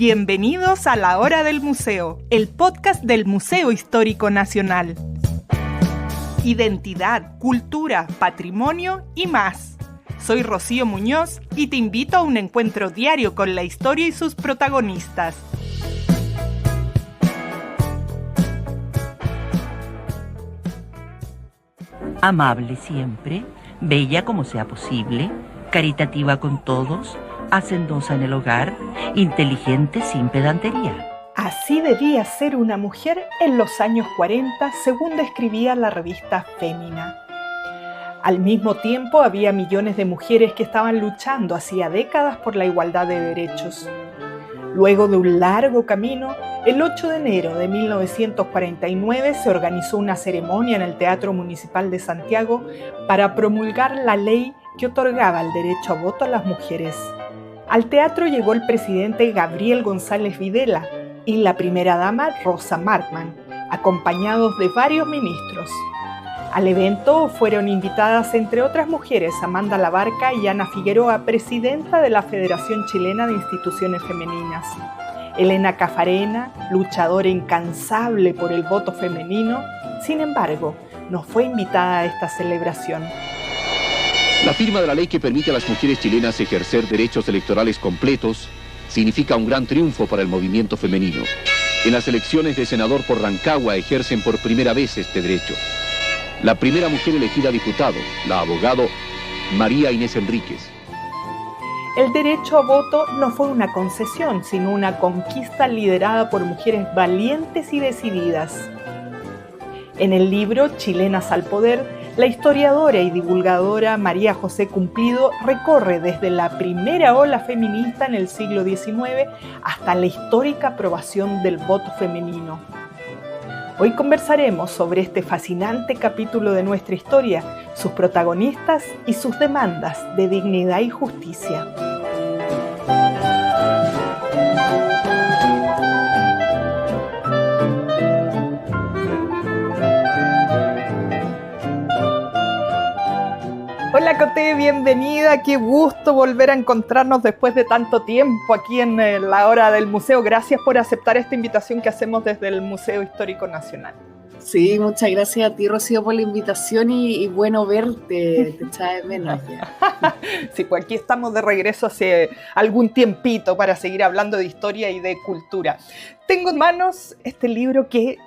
Bienvenidos a La Hora del Museo, el podcast del Museo Histórico Nacional. Identidad, cultura, patrimonio y más. Soy Rocío Muñoz y te invito a un encuentro diario con la historia y sus protagonistas. Amable siempre, bella como sea posible, caritativa con todos, hacendosa en el hogar, inteligente sin pedantería. Así debía ser una mujer en los años 40, según describía la revista Fémina. Al mismo tiempo, había millones de mujeres que estaban luchando hacía décadas por la igualdad de derechos. Luego de un largo camino, el 8 de enero de 1949 se organizó una ceremonia en el Teatro Municipal de Santiago para promulgar la ley que otorgaba el derecho a voto a las mujeres. Al teatro llegó el presidente Gabriel González Videla y la primera dama Rosa Markman, acompañados de varios ministros. Al evento fueron invitadas, entre otras mujeres, Amanda Labarca y Ana Figueroa, presidenta de la Federación Chilena de Instituciones Femeninas. Elena Cafarena, luchadora incansable por el voto femenino, sin embargo, no fue invitada a esta celebración. La firma de la ley que permite a las mujeres chilenas ejercer derechos electorales completos significa un gran triunfo para el movimiento femenino. En las elecciones de senador por Rancagua ejercen por primera vez este derecho. La primera mujer elegida diputado, la abogado María Inés Enríquez. El derecho a voto no fue una concesión, sino una conquista liderada por mujeres valientes y decididas. En el libro Chilenas al Poder, la historiadora y divulgadora María José Cumplido recorre desde la primera ola feminista en el siglo XIX hasta la histórica aprobación del voto femenino. Hoy conversaremos sobre este fascinante capítulo de nuestra historia, sus protagonistas y sus demandas de dignidad y justicia. Hola Coté, bienvenida, qué gusto volver a encontrarnos después de tanto tiempo aquí en La Hora del Museo. Gracias por aceptar esta invitación que hacemos desde el Museo Histórico Nacional. Sí, muchas gracias a ti, Rocío, por la invitación y bueno verte, te echaba de menos ya. Sí, pues aquí estamos de regreso hace algún tiempito para seguir hablando de historia y de cultura. Tengo en manos este libro que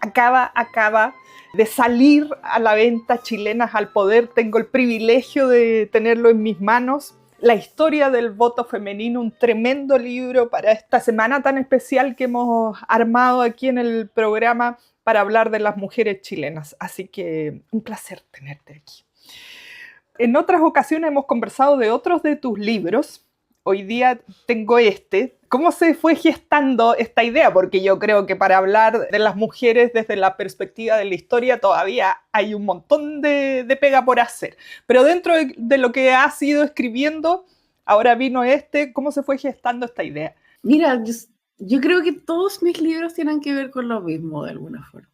acaba de salir a la venta, Chilenas al Poder. Tengo el privilegio de tenerlo en mis manos. La historia del voto femenino, un tremendo libro para esta semana tan especial que hemos armado aquí en el programa para hablar de las mujeres chilenas. Así que un placer tenerte aquí. En otras ocasiones hemos conversado de otros de tus libros. Hoy día tengo este. ¿Cómo se fue gestando esta idea? Porque yo creo que para hablar de las mujeres desde la perspectiva de la historia todavía hay un montón de pega por hacer. Pero dentro de lo que has ido escribiendo, ahora vino este. ¿Cómo se fue gestando esta idea? Mira, yo creo que todos mis libros tienen que ver con lo mismo de alguna forma.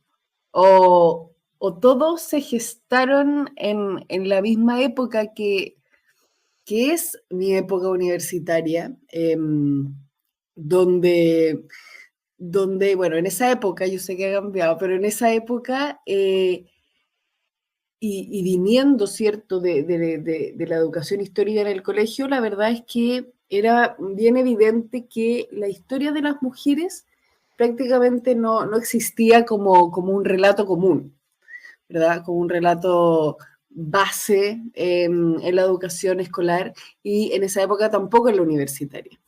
O todos se gestaron en la misma época que es mi época universitaria, donde, bueno, en esa época, yo sé que ha cambiado, pero en esa época, y viniendo, ¿cierto?, de la educación histórica en el colegio, la verdad es que era bien evidente que la historia de las mujeres prácticamente no existía como un relato común, ¿verdad? Como un relato base en la educación escolar y en esa época tampoco en la universitaria.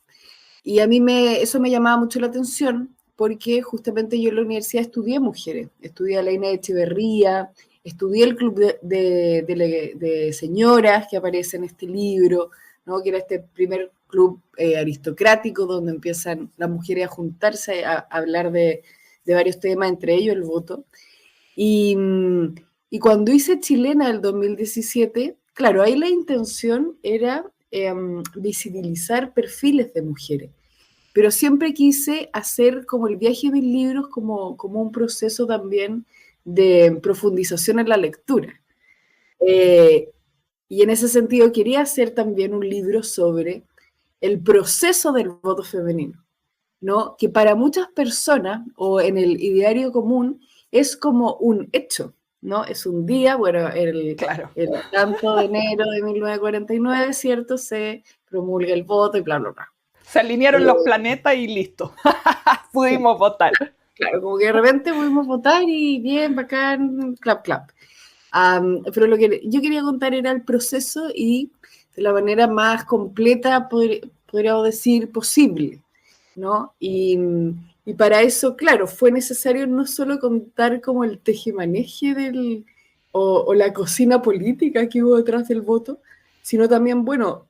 Y a mí eso me llamaba mucho la atención porque justamente yo en la universidad estudié mujeres, estudié a Leina Echeverría, estudié el club de señoras que aparece en este libro, ¿no? Que era este primer club aristocrático donde empiezan las mujeres a juntarse a hablar de varios temas, entre ellos el voto. Y cuando hice Chilena el 2017, claro, ahí la intención era visibilizar perfiles de mujeres, pero siempre quise hacer como el viaje de mis libros como un proceso también de profundización en la lectura. Y en ese sentido quería hacer también un libro sobre el proceso del voto femenino. ¿no? Que para muchas personas, o en el ideario común, es como un hecho, ¿no? Es un día, bueno, Claro. el tanto de enero de 1949, ¿cierto? Se promulga el voto y bla, bla, bla. Se alinearon los planetas y listo. Pudimos votar. Claro, como que de repente pudimos votar y bien, bacán, clap, clap. Pero lo que yo quería contar era el proceso y de la manera más completa, podríamos decir, posible, ¿no? Y para eso, claro, fue necesario no solo contar como el tejemaneje o la cocina política que hubo detrás del voto, sino también, bueno,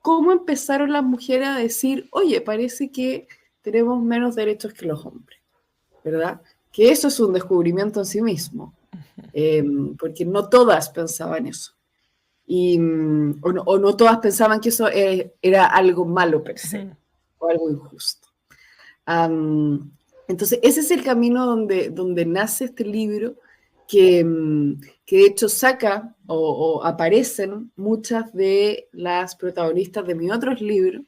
cómo empezaron las mujeres a decir, oye, parece que tenemos menos derechos que los hombres, ¿verdad? Que eso es un descubrimiento en sí mismo, porque no todas pensaban eso. O no todas pensaban que eso era algo malo per se, o algo injusto. Entonces, ese es el camino donde nace este libro, que de hecho saca o aparecen muchas de las protagonistas de mis otros libros,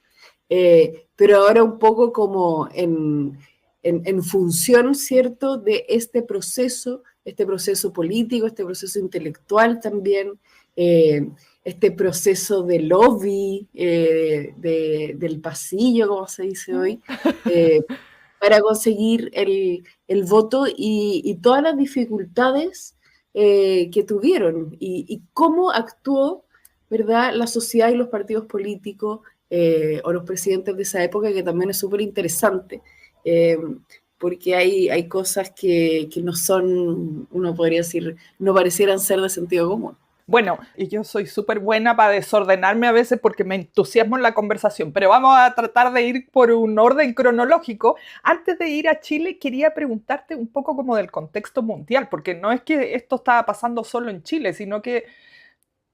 pero ahora un poco como en función, ¿cierto?, de este proceso político, este proceso intelectual también, este proceso de lobby, del pasillo, como se dice hoy, para conseguir el voto y todas las dificultades que tuvieron y cómo actuó, ¿verdad?, la sociedad y los partidos políticos o los presidentes de esa época, que también es súper interesante, porque hay cosas que no son, uno podría decir, no parecieran ser de sentido común. Bueno, y yo soy súper buena para desordenarme a veces porque me entusiasmo en la conversación, pero vamos a tratar de ir por un orden cronológico. Antes de ir a Chile, quería preguntarte un poco como del contexto mundial, porque no es que esto estaba pasando solo en Chile, sino que,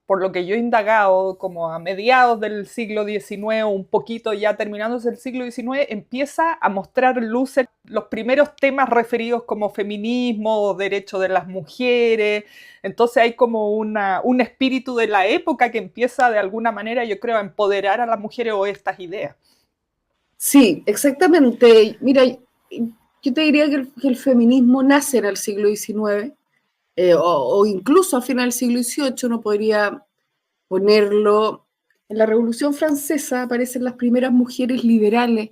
por lo que yo he indagado, como a mediados del siglo XIX, un poquito ya terminándose el siglo XIX, empieza a mostrar luces los primeros temas referidos como feminismo, derecho de las mujeres. Entonces hay como un espíritu de la época que empieza de alguna manera, yo creo, a empoderar a las mujeres o estas ideas. Sí, exactamente. Mira, yo te diría que el feminismo nace en el siglo XIX, o incluso a final del siglo XVIII. Uno podría ponerlo. En la Revolución Francesa aparecen las primeras mujeres liberales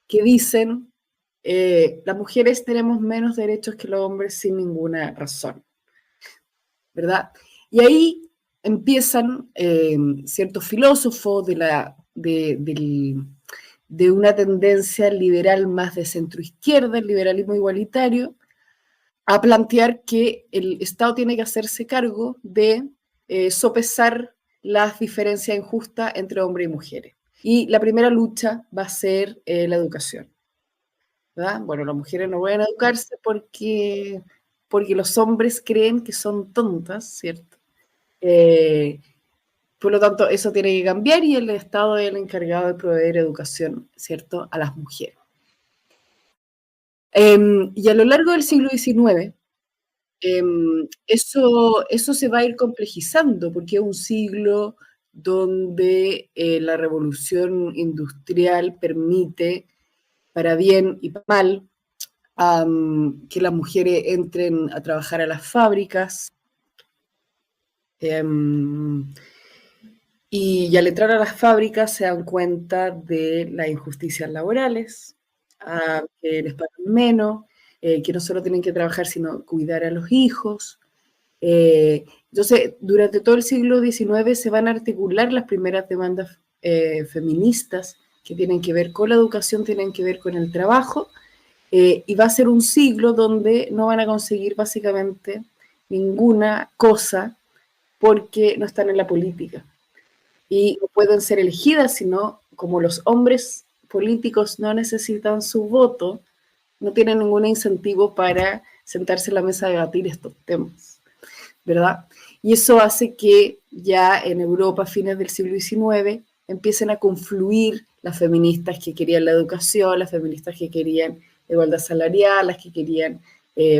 que dicen, las mujeres tenemos menos derechos que los hombres sin ninguna razón, ¿verdad? Y ahí empiezan ciertos filósofos de una tendencia liberal más de centroizquierda, el liberalismo igualitario, a plantear que el Estado tiene que hacerse cargo de sopesar las diferencias injustas entre hombres y mujeres. Y la primera lucha va a ser la educación, ¿verdad? Bueno, las mujeres no pueden educarse porque los hombres creen que son tontas, ¿cierto? Por lo tanto, eso tiene que cambiar y el Estado es el encargado de proveer educación, ¿cierto?, a las mujeres. Y a lo largo del siglo XIX, eso se va a ir complejizando, porque es un siglo donde la revolución industrial permite, para bien y para mal, que las mujeres entren a trabajar a las fábricas. Y al entrar a las fábricas se dan cuenta de las injusticias laborales, que les pagan menos, que no solo tienen que trabajar, sino cuidar a los hijos. Entonces, durante todo el siglo XIX se van a articular las primeras demandas feministas que tienen que ver con la educación, tienen que ver con el trabajo, y va a ser un siglo donde no van a conseguir básicamente ninguna cosa porque no están en la política. Y no pueden ser elegidas, sino como los hombres políticos no necesitan su voto, no tienen ningún incentivo para sentarse en la mesa a debatir estos temas, ¿verdad? Y eso hace que ya en Europa, a fines del siglo XIX, empiecen a confluir las feministas que querían la educación, las feministas que querían igualdad salarial, las que querían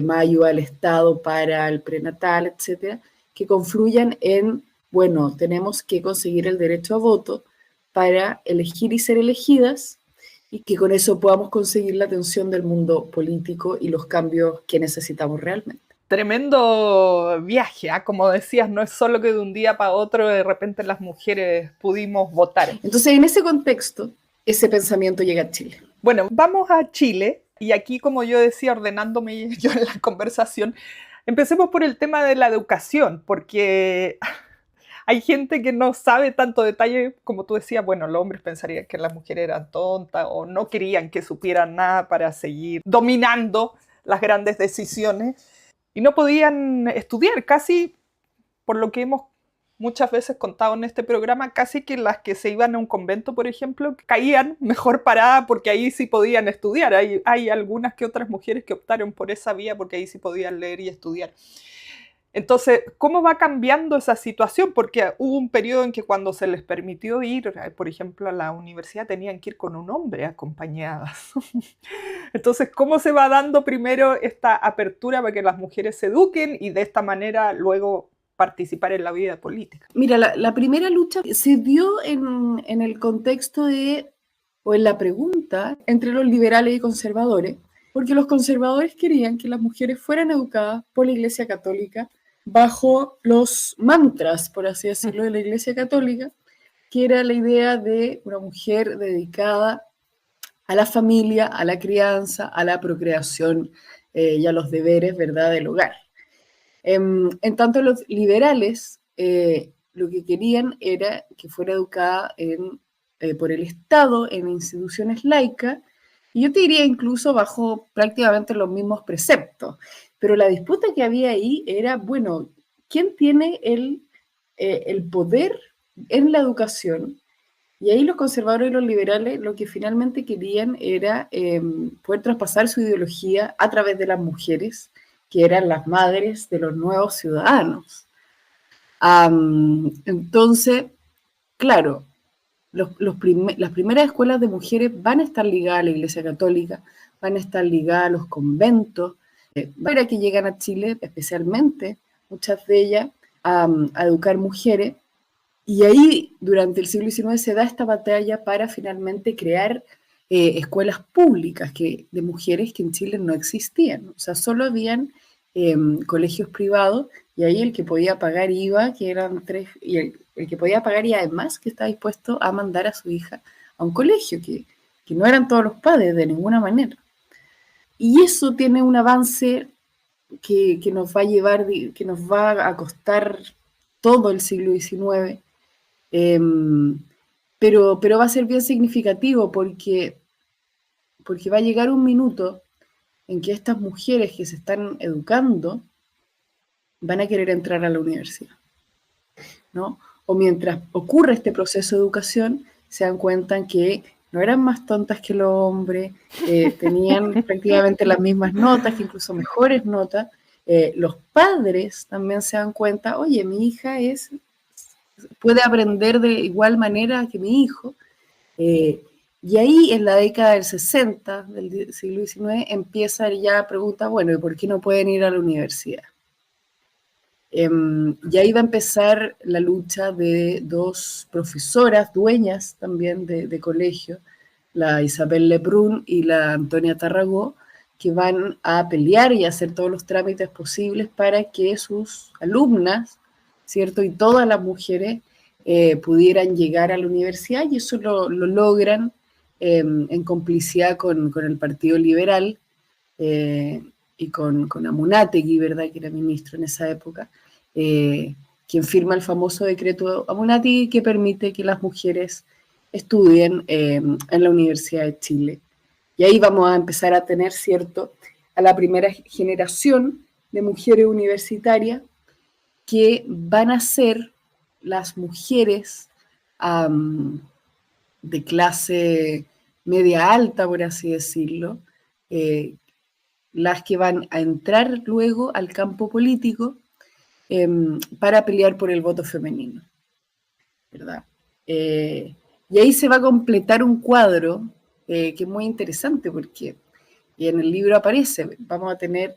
más ayuda al Estado para el prenatal, etcétera, que confluyan en, bueno, tenemos que conseguir el derecho a voto para elegir y ser elegidas, y que con eso podamos conseguir la atención del mundo político y los cambios que necesitamos realmente. Tremendo viaje, ¿eh? Como decías, no es solo que de un día para otro de repente las mujeres pudimos votar. Entonces, en ese contexto, ese pensamiento llega a Chile. Bueno, vamos a Chile y aquí, como yo decía, ordenándome yo en la conversación, empecemos por el tema de la educación, porque hay gente que no sabe tanto detalle, como tú decías, bueno, los hombres pensarían que las mujeres eran tontas o no querían que supieran nada para seguir dominando las grandes decisiones y no podían estudiar, casi por lo que hemos muchas veces contado en este programa, casi que las que se iban a un convento, por ejemplo, caían mejor paradas porque ahí sí podían estudiar. Hay algunas que otras mujeres que optaron por esa vía porque ahí sí podían leer y estudiar. Entonces, ¿cómo va cambiando esa situación? Porque hubo un periodo en que cuando se les permitió ir, por ejemplo, a la universidad, tenían que ir con un hombre acompañadas. Entonces, ¿cómo se va dando primero esta apertura para que las mujeres se eduquen y de esta manera luego participar en la vida política? Mira, la primera lucha se dio en el contexto o en la pregunta entre los liberales y conservadores, porque los conservadores querían que las mujeres fueran educadas por la Iglesia Católica bajo los mantras, por así decirlo, de la Iglesia Católica, que era la idea de una mujer dedicada a la familia, a la crianza, a la procreación y a los deberes, ¿verdad?, del hogar. En tanto, los liberales lo que querían era que fuera educada por el Estado en instituciones laicas, y yo te diría incluso bajo prácticamente los mismos preceptos. Pero la disputa que había ahí era, bueno, ¿quién tiene el poder en la educación? Y ahí los conservadores y los liberales lo que finalmente querían era poder traspasar su ideología a través de las mujeres, que eran las madres de los nuevos ciudadanos. Entonces, claro, las primeras escuelas de mujeres van a estar ligadas a la Iglesia Católica, van a estar ligadas a los conventos, para que llegan a Chile, especialmente, muchas de ellas, a educar mujeres. Y ahí, durante el siglo XIX, se da esta batalla para finalmente crear escuelas públicas de mujeres que en Chile no existían. O sea, solo habían colegios privados, y ahí el que podía pagar iba, que eran 3, y el que podía pagar y además que estaba dispuesto a mandar a su hija a un colegio, que no eran todos los padres de ninguna manera. Y eso tiene un avance que nos va a llevar, que nos va a costar todo el siglo XIX, pero va a ser bien significativo porque va a llegar un minuto en que estas mujeres que se están educando van a querer entrar a la universidad, ¿no? O mientras ocurre este proceso de educación, se dan cuenta que no eran más tontas que los hombres, tenían prácticamente las mismas notas, que incluso mejores notas. Los padres también se dan cuenta, oye, mi hija puede aprender de igual manera que mi hijo. Y ahí en la década del 60 del siglo XIX empieza ya a preguntar, bueno, ¿y por qué no pueden ir a la universidad? Y ahí va a empezar la lucha de dos profesoras, dueñas también de colegio, la Isabel Lebrun y la Antonia Tarragó, que van a pelear y hacer todos los trámites posibles para que sus alumnas, ¿cierto? Y todas las mujeres pudieran llegar a la universidad, y eso lo logran en complicidad con el Partido Liberal y con Amunátegui, ¿verdad?, que era ministro en esa época, quien firma el famoso decreto Amunátegui que permite que las mujeres estudien en la Universidad de Chile. Y ahí vamos a empezar a tener, ¿cierto?, a la primera generación de mujeres universitarias que van a ser las mujeres de clase media alta, por así decirlo, las que van a entrar luego al campo político para pelear por el voto femenino, ¿verdad? Y ahí se va a completar un cuadro que es muy interesante porque, y en el libro aparece, vamos a tener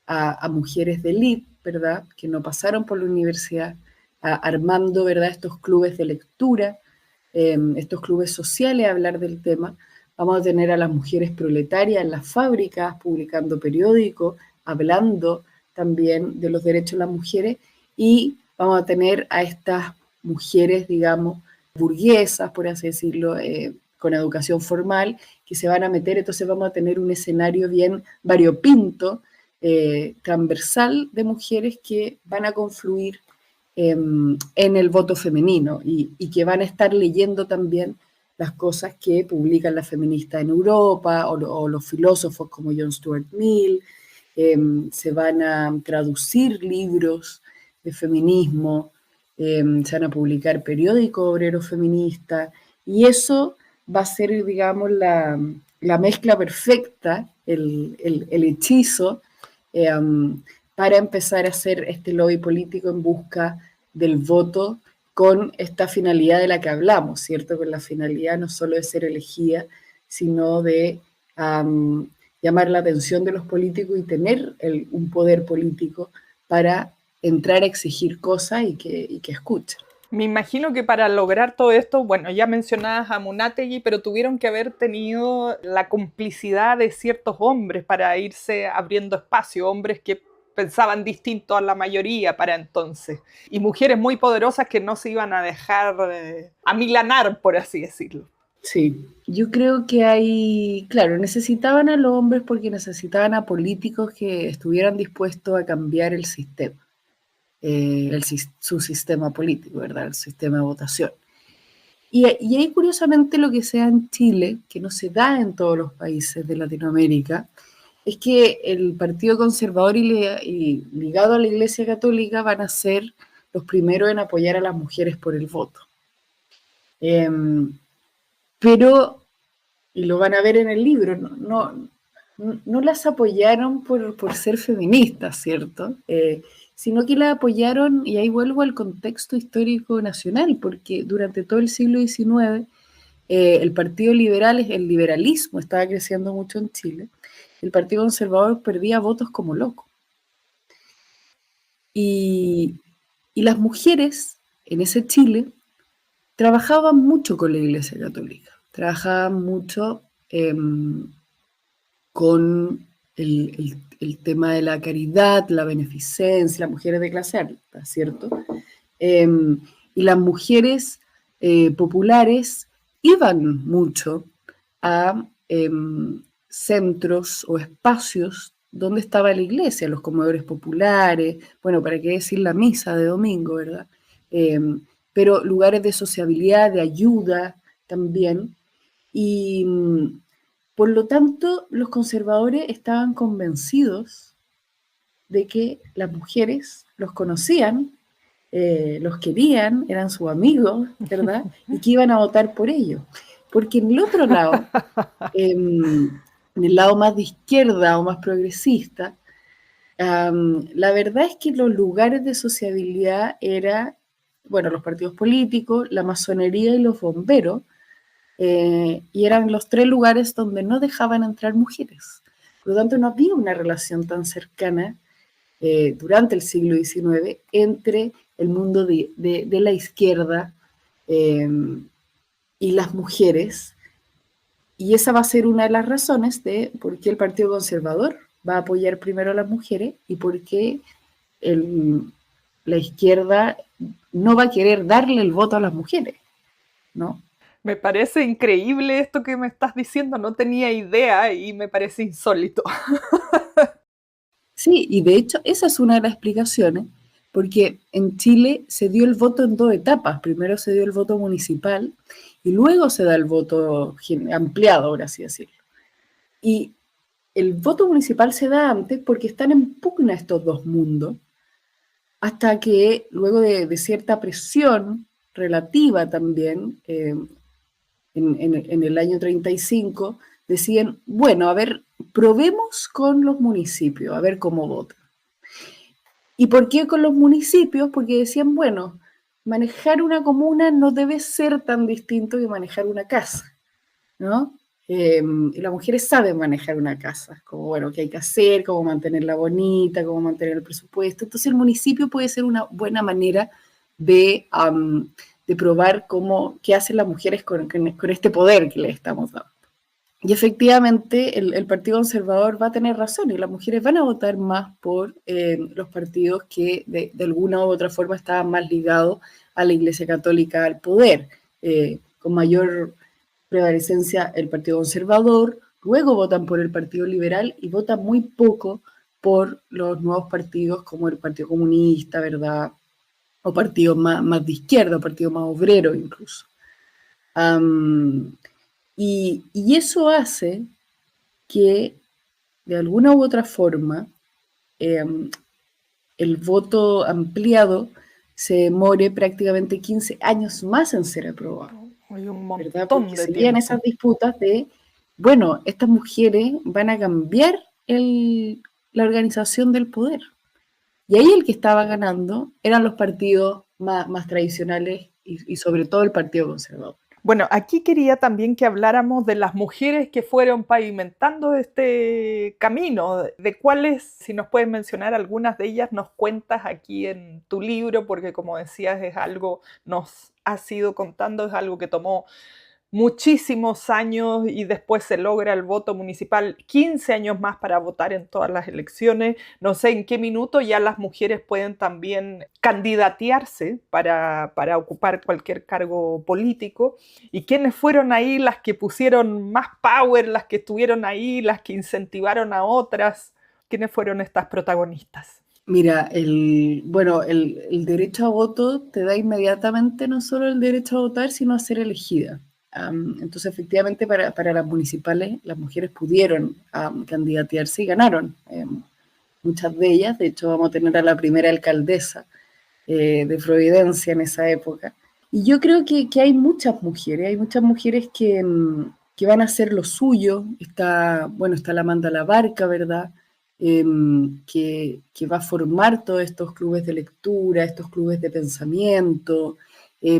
a mujeres de élite, ¿verdad?, que no pasaron por la universidad, armando, ¿verdad?, estos clubes de lectura, estos clubes sociales a hablar del tema, vamos a tener a las mujeres proletarias en las fábricas, publicando periódicos, hablando también de los derechos de las mujeres, y vamos a tener a estas mujeres, digamos, burguesas, por así decirlo, con educación formal, que se van a meter. Entonces vamos a tener un escenario bien variopinto, transversal, de mujeres que van a confluir en el voto femenino y que van a estar leyendo también las cosas que publican las feministas en Europa o los filósofos como John Stuart Mill. Se van a traducir libros de feminismo, se van a publicar periódicos obreros feministas, y eso va a ser, digamos, la mezcla perfecta, el hechizo, para empezar a hacer este lobby político en busca del voto con esta finalidad de la que hablamos, ¿cierto? Con la finalidad no solo de ser elegida, sino de llamar la atención de los políticos y tener un poder político para entrar a exigir cosas y que escuchen. Me imagino que para lograr todo esto, bueno, ya mencionabas a Munátegui, pero tuvieron que haber tenido la complicidad de ciertos hombres para irse abriendo espacio, hombres que pensaban distinto a la mayoría para entonces, y mujeres muy poderosas que no se iban a dejar amilanar, por así decirlo. Sí, yo creo que claro, necesitaban a los hombres porque necesitaban a políticos que estuvieran dispuestos a cambiar el sistema. Su sistema político, ¿verdad? El sistema de votación. Y ahí, curiosamente, lo que se da en Chile, que no se da en todos los países de Latinoamérica, es que el Partido Conservador y ligado a la Iglesia Católica van a ser los primeros en apoyar a las mujeres por el voto. Pero, y lo van a ver en el libro, no las apoyaron por ser feministas, ¿cierto? Sino que la apoyaron, y ahí vuelvo al contexto histórico nacional, porque durante todo el siglo XIX el Partido Liberal, el liberalismo estaba creciendo mucho en Chile, el Partido Conservador perdía votos como loco. Y las mujeres en ese Chile trabajaban mucho con la Iglesia Católica, trabajaban mucho con el tema de la caridad, la beneficencia, las mujeres de clase alta, ¿cierto? Y las mujeres populares iban mucho a centros o espacios donde estaba la iglesia, los comedores populares, bueno, para qué decir la misa de domingo, ¿verdad? Pero lugares de sociabilidad, de ayuda también, y por lo tanto, los conservadores estaban convencidos de que las mujeres los conocían, los querían, eran sus amigos, ¿verdad? Y que iban a votar por ellos. Porque en el otro lado, en el lado más de izquierda o más progresista, la verdad es que los lugares de sociabilidad eran, bueno, los partidos políticos, la masonería y los bomberos, y eran los tres lugares donde no dejaban entrar mujeres. Por lo tanto, no había una relación tan cercana durante el siglo XIX entre el mundo de la izquierda y las mujeres, y esa va a ser una de las razones de por qué el Partido Conservador va a apoyar primero a las mujeres y por qué la izquierda no va a querer darle el voto a las mujeres, ¿no? Me parece increíble esto que me estás diciendo, no tenía idea y me parece insólito. Sí, y de hecho esa es una de las explicaciones, porque en Chile se dio el voto en dos etapas. Primero se dio el voto municipal y luego se da el voto ampliado, por así decirlo. Y el voto municipal se da antes porque están en pugna estos dos mundos, hasta que luego de cierta presión relativa también, en el año 35, decían, bueno, a ver, probemos con los municipios, a ver cómo votan. ¿Y por qué con los municipios? Porque decían, bueno, manejar una comuna no debe ser tan distinto que manejar una casa, ¿no? Y las mujeres saben manejar una casa, como, bueno, qué hay que hacer, cómo mantenerla bonita, cómo mantener el presupuesto. Entonces el municipio puede ser una buena manera de probar qué hacen las mujeres con este poder que les estamos dando. Y efectivamente el Partido Conservador va a tener razón y las mujeres van a votar más por los partidos que de alguna u otra forma estaban más ligados a la Iglesia Católica, al poder, con mayor prevalecencia el Partido Conservador, luego votan por el Partido Liberal y votan muy poco por los nuevos partidos como el Partido Comunista, ¿verdad? O partidos más de izquierda, o partidos más obreros incluso. Y eso hace que de alguna u otra forma el voto ampliado se demore prácticamente 15 años más en ser aprobado. Hay un ¿Verdad? montón Porque de seguían tiempo. esas disputas de, bueno, estas mujeres van a cambiar la organización del poder. Y ahí el que estaba ganando eran los partidos más tradicionales y sobre todo el Partido Conservador. Bueno, aquí quería también que habláramos de las mujeres que fueron pavimentando este camino, de cuáles, si nos puedes mencionar algunas de ellas, nos cuentas aquí en tu libro, porque como decías, es algo, nos has ido contando, es algo que tomó muchísimos años y después se logra el voto municipal, 15 años más para votar en todas las elecciones. No sé en qué minuto ya las mujeres pueden también candidatearse para ocupar cualquier cargo político. ¿Y quiénes fueron ahí las que pusieron más power, las que estuvieron ahí, las que incentivaron a otras? ¿Quiénes fueron estas protagonistas? Mira, el derecho a voto te da inmediatamente no solo el derecho a votar, sino a ser elegida. Entonces, efectivamente, para las municipales, las mujeres pudieron candidatearse y ganaron. Muchas de ellas, de hecho, vamos a tener a la primera alcaldesa de Providencia en esa época. Y yo creo que hay muchas mujeres que van a hacer lo suyo. Está la Amanda Labarca, ¿verdad? Que va a formar todos estos clubes de lectura, estos clubes de pensamiento,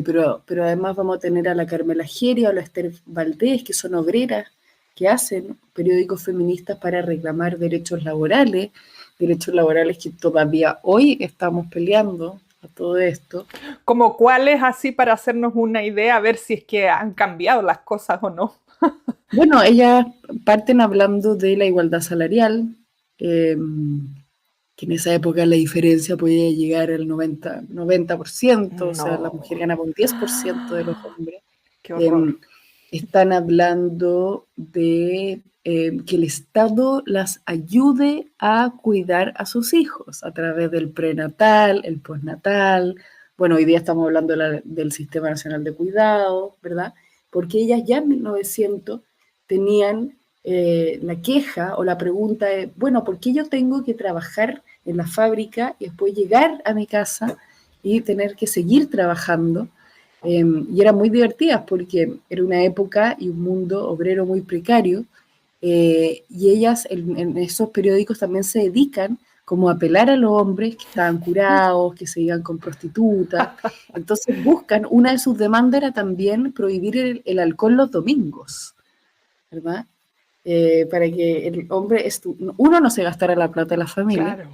pero además vamos a tener a la Carmela Geria o a la Esther Valdés, que son obreras, que hacen periódicos feministas para reclamar derechos laborales que todavía hoy estamos peleando a todo esto. Como cuáles, así para hacernos una idea, a ver si es que han cambiado las cosas o no. Bueno, ellas parten hablando de la igualdad salarial, que en esa época la diferencia podía llegar al 90%, o sea, la mujer ganaba un 10% de los hombres. Qué horror. Están hablando de que el Estado las ayude a cuidar a sus hijos a través del prenatal, el postnatal. Bueno, hoy día estamos hablando del Sistema Nacional de Cuidado, ¿verdad? Porque ellas ya en 1900 tenían la queja o la pregunta de, bueno, ¿por qué yo tengo que trabajar en la fábrica y después llegar a mi casa y tener que seguir trabajando? Y eran muy divertidas porque era una época y un mundo obrero muy precario, y ellas en esos periódicos también se dedican como a apelar a los hombres que estaban curados, que se iban con prostitutas. Entonces buscan, una de sus demandas era también prohibir el alcohol los domingos, ¿verdad? Para que el hombre, uno, no se gastara la plata de la familia, Claro.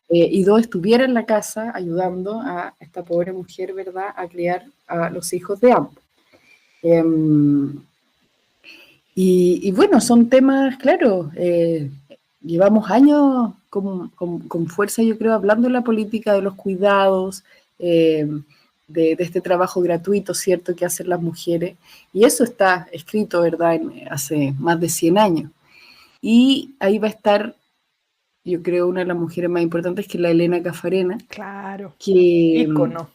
Y dos, estuviera en la casa ayudando a esta pobre mujer, ¿verdad?, a criar a los hijos de ambos. Y bueno, son temas, claro, llevamos años con fuerza, yo creo, hablando de la política de los cuidados, de este trabajo gratuito, ¿cierto?, que hacen las mujeres, y eso está escrito, ¿verdad?, hace más de 100 años. Y ahí va a estar, yo creo, una de las mujeres más importantes, que es la Elena Caffarena. Claro. Que, ícono.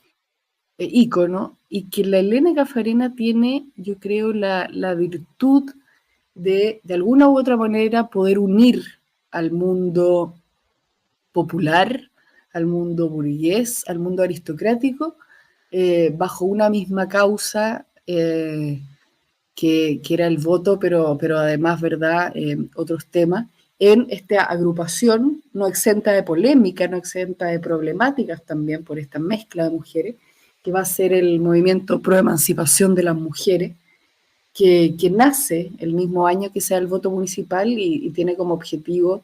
Ícono, y que la Elena Caffarena tiene, yo creo, la virtud de alguna u otra manera poder unir al mundo popular, al mundo burgués, al mundo aristocrático, bajo una misma causa, que era el voto, pero además, ¿verdad?, otros temas, en esta agrupación no exenta de polémica, no exenta de problemáticas también por esta mezcla de mujeres, que va a ser el movimiento pro emancipación de las mujeres, que nace el mismo año que sea el voto municipal y tiene como objetivo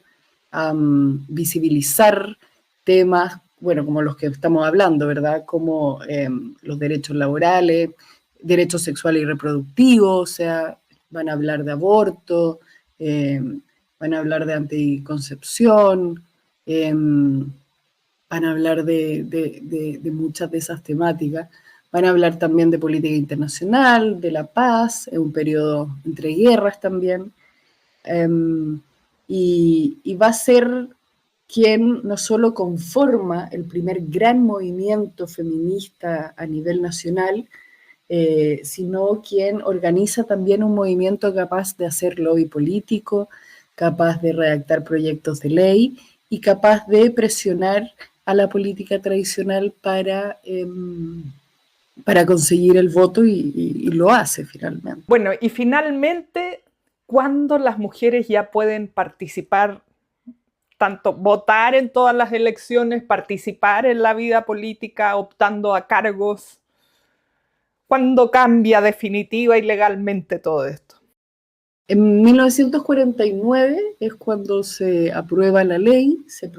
visibilizar temas, bueno, como los que estamos hablando, ¿verdad?, como los derechos laborales, derechos sexuales y reproductivos, o sea, van a hablar de aborto, van a hablar de anticoncepción, van a hablar de muchas de esas temáticas. Van a hablar también de política internacional, de la paz, en un periodo entre guerras también. Y va a ser quien no solo conforma el primer gran movimiento feminista a nivel nacional, sino quien organiza también un movimiento capaz de hacer lobby político, capaz de redactar proyectos de ley y capaz de presionar a la política tradicional para conseguir el voto y lo hace finalmente. Bueno, y finalmente, ¿cuándo las mujeres ya pueden participar, tanto votar en todas las elecciones, participar en la vida política, optando a cargos? ¿Cuándo cambia definitiva y legalmente todo esto? En 1949 es cuando se aprueba la ley, se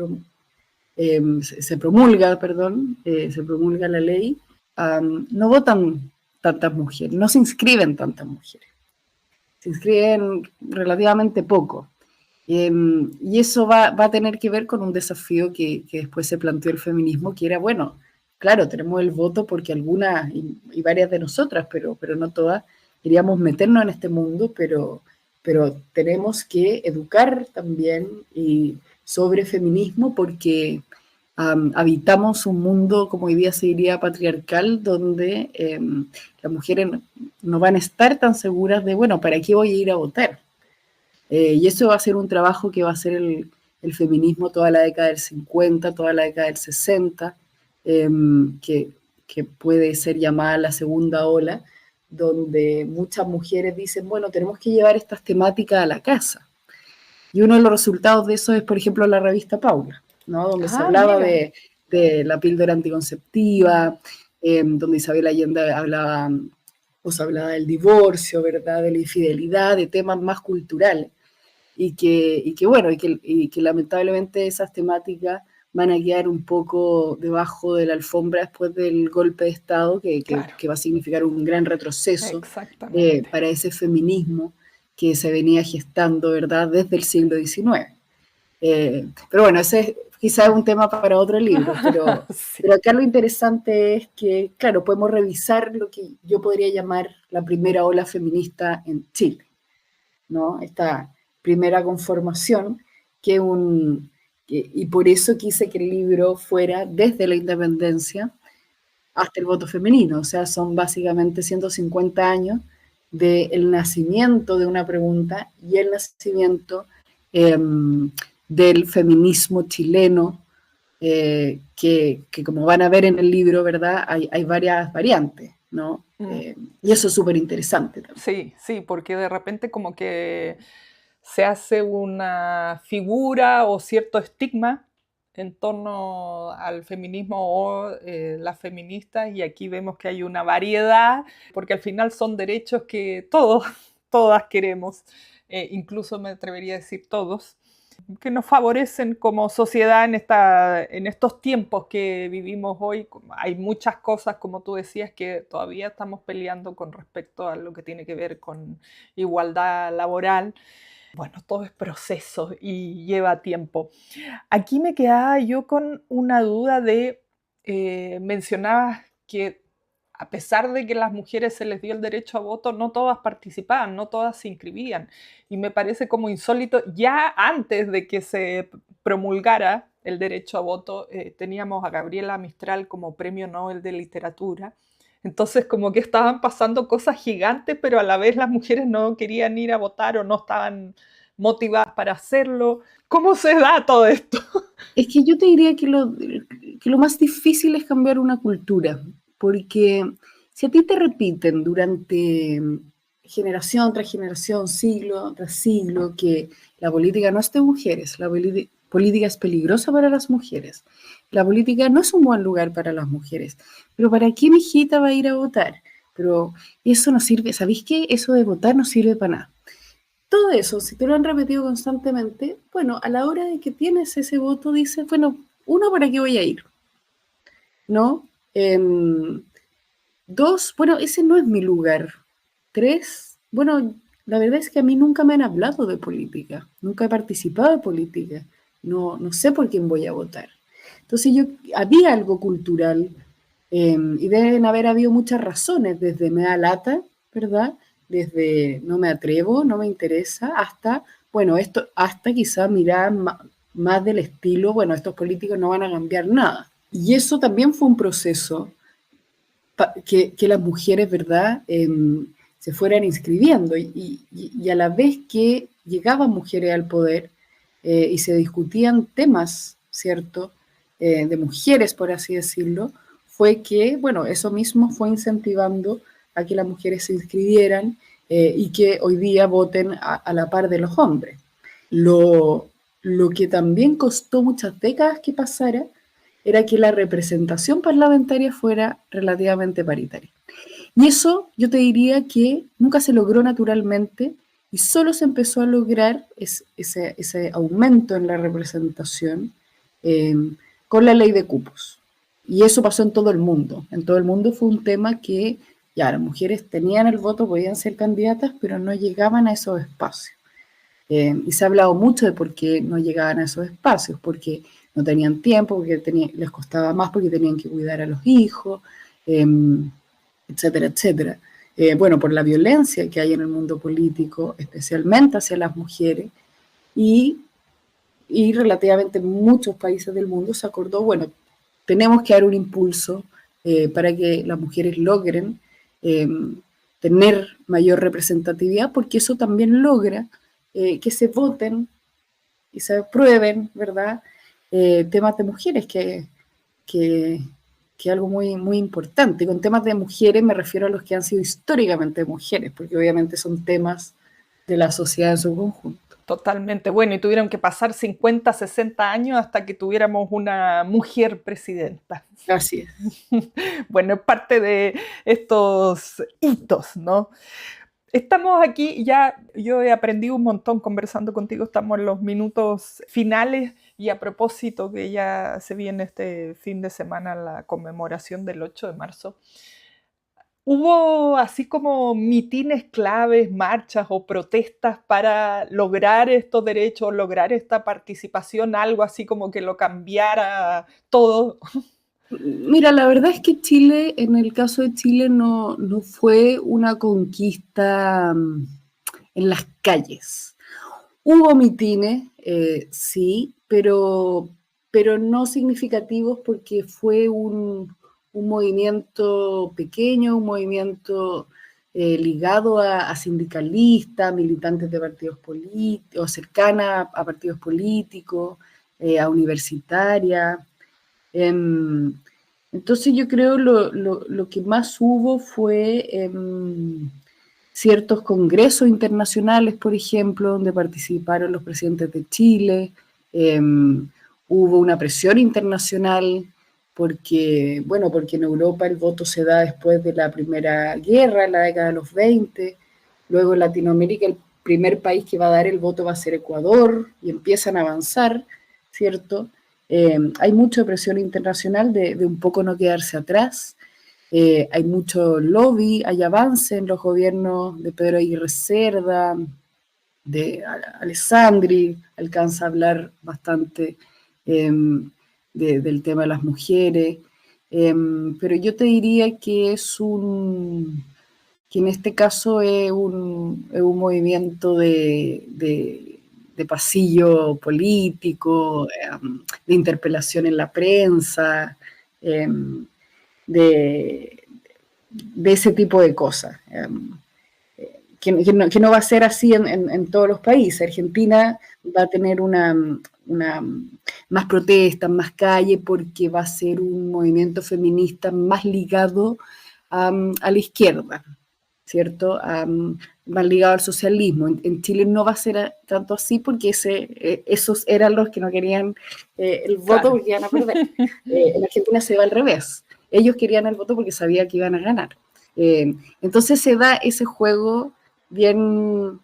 promulga la ley. No votan tantas mujeres, no se inscriben tantas mujeres, se inscriben relativamente poco. Y eso va a tener que ver con un desafío que después se planteó el feminismo, que era, bueno, claro, tenemos el voto porque algunas y varias de nosotras, pero no todas, queríamos meternos en este mundo, pero tenemos que educar también sobre feminismo porque habitamos un mundo, como hoy día se diría, patriarcal, donde las mujeres no van a estar tan seguras de, bueno, ¿para qué voy a ir a votar? Y eso va a ser un trabajo que va a hacer el feminismo toda la década del 50, toda la década del 60, que puede ser llamada la segunda ola, donde muchas mujeres dicen, bueno, tenemos que llevar estas temáticas a la casa. Y uno de los resultados de eso es, por ejemplo, la revista Paula, ¿no? Donde se hablaba de la píldora anticonceptiva, donde Isabel Allende hablaba del divorcio, ¿verdad? De la infidelidad, de temas más culturales. Y que lamentablemente esas temáticas van a quedar un poco debajo de la alfombra después del golpe de Estado, que va a significar un gran retroceso para ese feminismo que se venía gestando, ¿verdad?, desde el siglo XIX. Pero bueno, ese es quizás un tema para otro libro, pero acá lo interesante es que, claro, podemos revisar lo que yo podría llamar la primera ola feminista en Chile, ¿no? Esta primera conformación, y por eso quise que el libro fuera desde la independencia hasta el voto femenino, o sea, son básicamente 150 años del nacimiento de una pregunta y el nacimiento del feminismo chileno, que como van a ver en el libro, ¿verdad? Hay varias variantes, ¿no? Y eso es súper interesante también. Sí, porque de repente como que se hace una figura o cierto estigma en torno al feminismo o las feministas, y aquí vemos que hay una variedad, porque al final son derechos que todas queremos, incluso me atrevería a decir todos, que nos favorecen como sociedad en estos tiempos que vivimos hoy. Hay muchas cosas, como tú decías, que todavía estamos peleando con respecto a lo que tiene que ver con igualdad laboral. Bueno, todo es proceso y lleva tiempo. Aquí me quedaba yo con una duda mencionabas que a pesar de que a las mujeres se les dio el derecho a voto, no todas participaban, no todas se inscribían. Y me parece como insólito, ya antes de que se promulgara el derecho a voto, teníamos a Gabriela Mistral como Premio Nobel de Literatura. Entonces, como que estaban pasando cosas gigantes, pero a la vez las mujeres no querían ir a votar o no estaban motivadas para hacerlo. ¿Cómo se da todo esto? Es que yo te diría que lo más difícil es cambiar una cultura, porque si a ti te repiten durante generación tras generación, siglo tras siglo, que la política no es de mujeres, la política es peligrosa para las mujeres, la política no es un buen lugar para las mujeres, pero ¿para qué mi hijita va a ir a votar? Pero eso no sirve, ¿sabéis qué? Eso de votar no sirve para nada. Todo eso, si te lo han repetido constantemente, bueno, a la hora de que tienes ese voto, dices, bueno, uno, ¿para qué voy a ir? ¿No? Dos, bueno, ese no es mi lugar. Tres, bueno, la verdad es que a mí nunca me han hablado de política, nunca he participado de política, no sé por quién voy a votar. Entonces había algo cultural y deben haber habido muchas razones, desde me da lata, ¿verdad? Desde no me atrevo, no me interesa, hasta, bueno, hasta quizás mirar más del estilo, bueno, estos políticos no van a cambiar nada. Y eso también fue un proceso que las mujeres, ¿verdad?, se fueran inscribiendo y a la vez que llegaban mujeres al poder y se discutían temas, ¿cierto?, de mujeres, por así decirlo, fue que, bueno, eso mismo fue incentivando a que las mujeres se inscribieran y que hoy día voten a la par de los hombres. Lo que también costó muchas décadas que pasara era que la representación parlamentaria fuera relativamente paritaria. Y eso yo te diría que nunca se logró naturalmente y solo se empezó a lograr ese aumento en la representación con la ley de cupos. Y eso pasó en todo el mundo. En todo el mundo fue un tema que ya las mujeres tenían el voto, podían ser candidatas, pero no llegaban a esos espacios. Y se ha hablado mucho de por qué no llegaban a esos espacios, porque no tenían tiempo, porque les costaba más, porque tenían que cuidar a los hijos, etcétera, etcétera. Bueno, por la violencia que hay en el mundo político, especialmente hacia las mujeres, y relativamente en muchos países del mundo se acordó, bueno, tenemos que dar un impulso para que las mujeres logren tener mayor representatividad, porque eso también logra que se voten y se aprueben, ¿verdad?, temas de mujeres, que es algo muy, muy importante. Y con temas de mujeres me refiero a los que han sido históricamente mujeres, porque obviamente son temas de la sociedad en su conjunto. Totalmente. Bueno, y tuvieron que pasar 50, 60 años hasta que tuviéramos una mujer presidenta. Así es. Bueno, es parte de estos hitos, ¿no? Estamos aquí, ya yo he aprendido un montón conversando contigo, estamos en los minutos finales y a propósito que ya se viene este fin de semana la conmemoración del 8 de marzo. ¿Hubo así como mitines claves, marchas o protestas para lograr estos derechos, lograr esta participación, algo así como que lo cambiara todo? Mira, la verdad es que Chile, en el caso de Chile, no fue una conquista en las calles. Hubo mitines, sí, pero no significativos porque fue un movimiento pequeño, un movimiento ligado a sindicalistas, militantes de partidos políticos, cercana a partidos políticos, a universitarias. Entonces yo creo lo que más hubo fue ciertos congresos internacionales, por ejemplo, donde participaron los presidentes de Chile. Hubo una presión internacional porque en Europa el voto se da después de la Primera Guerra, en la década de los 20. Luego en Latinoamérica el primer país que va a dar el voto va a ser Ecuador y empiezan a avanzar, ¿cierto? Hay mucha presión internacional de un poco no quedarse atrás. Hay mucho lobby, hay avance en los gobiernos de Pedro Aguirre Cerda, de Alessandri, alcanza a hablar bastante del tema de las mujeres, pero yo te diría que que en este caso es un movimiento de pasillo político, de interpelación en la prensa, de ese tipo de cosas, que no va a ser así en todos los países. Argentina va a tener más protestas, más calle, porque va a ser un movimiento feminista más ligado a la izquierda, ¿cierto? Más ligado al socialismo. En Chile no va a ser tanto así porque esos eran los que no querían el voto, claro, porque iban a perder. En Argentina se va al revés. Ellos querían el voto porque sabían que iban a ganar. Entonces se da ese juego bien,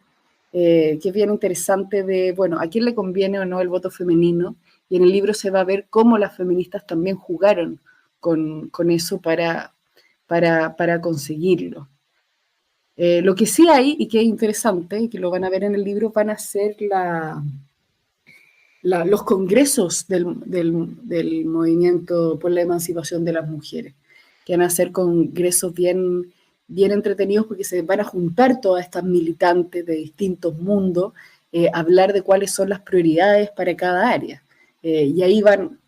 que es bien interesante de, bueno, a quién le conviene o no el voto femenino, y en el libro se va a ver cómo las feministas también jugaron con eso para conseguirlo. Lo que sí hay, y que es interesante, y que lo van a ver en el libro, van a ser los congresos del movimiento por la emancipación de las mujeres, que van a ser congresos bien entretenidos porque se van a juntar todas estas militantes de distintos mundos, hablar de cuáles son las prioridades para cada área. Y ahí van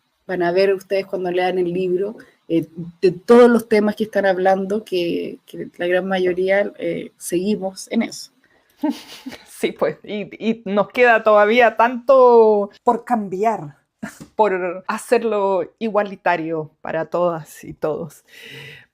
a ver ustedes cuando lean el libro de todos los temas que están hablando, que la gran mayoría seguimos en eso. Sí, pues, y nos queda todavía tanto por cambiar, por hacerlo igualitario para todas y todos.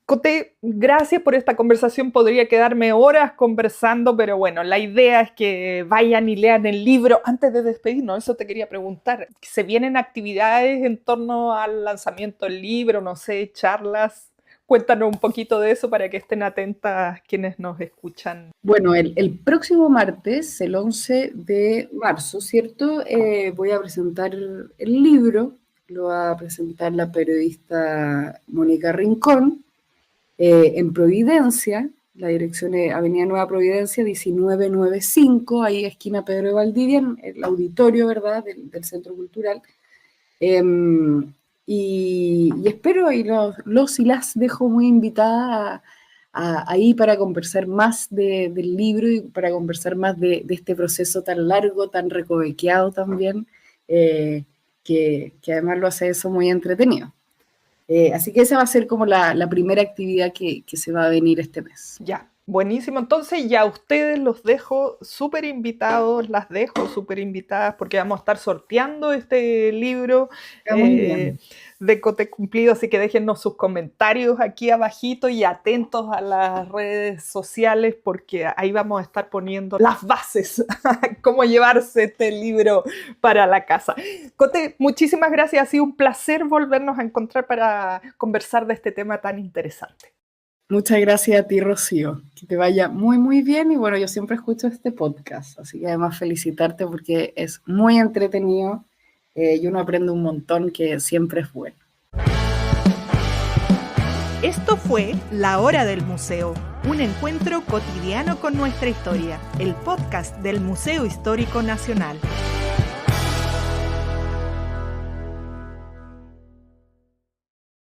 Coté, gracias por esta conversación. Podría quedarme horas conversando, pero bueno, la idea es que vayan y lean el libro. Antes de despedirnos, eso te quería preguntar. ¿Se vienen actividades en torno al lanzamiento del libro? No sé, charlas. Cuéntanos un poquito de eso para que estén atentas quienes nos escuchan. Bueno, el próximo martes, el 11 de marzo, ¿cierto? Voy a presentar el libro. Lo va a presentar la periodista Mónica Rincón. En Providencia, la dirección es Avenida Nueva Providencia, 1995, ahí esquina Pedro de Valdivia, en el auditorio, ¿verdad?, del Centro Cultural. Y espero, y los y las dejo muy invitadas ahí para conversar más del libro y para conversar más de este proceso tan largo, tan recovequeado también, que además lo hace eso muy entretenido. Así que esa va a ser como la primera actividad que se va a venir este mes. Ya, buenísimo. Entonces ya ustedes los dejo súper invitados, las dejo súper invitadas porque vamos a estar sorteando este libro de Coté Cumplido, así que déjennos sus comentarios aquí abajito y atentos a las redes sociales porque ahí vamos a estar poniendo las bases, cómo llevarse este libro para la casa. Coté, muchísimas gracias, ha sido un placer volvernos a encontrar para conversar de este tema tan interesante. Muchas gracias a ti, Rocío, que te vaya muy, muy bien y bueno, yo siempre escucho este podcast, así que además felicitarte porque es muy entretenido y uno aprende un montón que siempre es bueno. Esto fue La Hora del Museo, un encuentro cotidiano con nuestra historia, el podcast del Museo Histórico Nacional.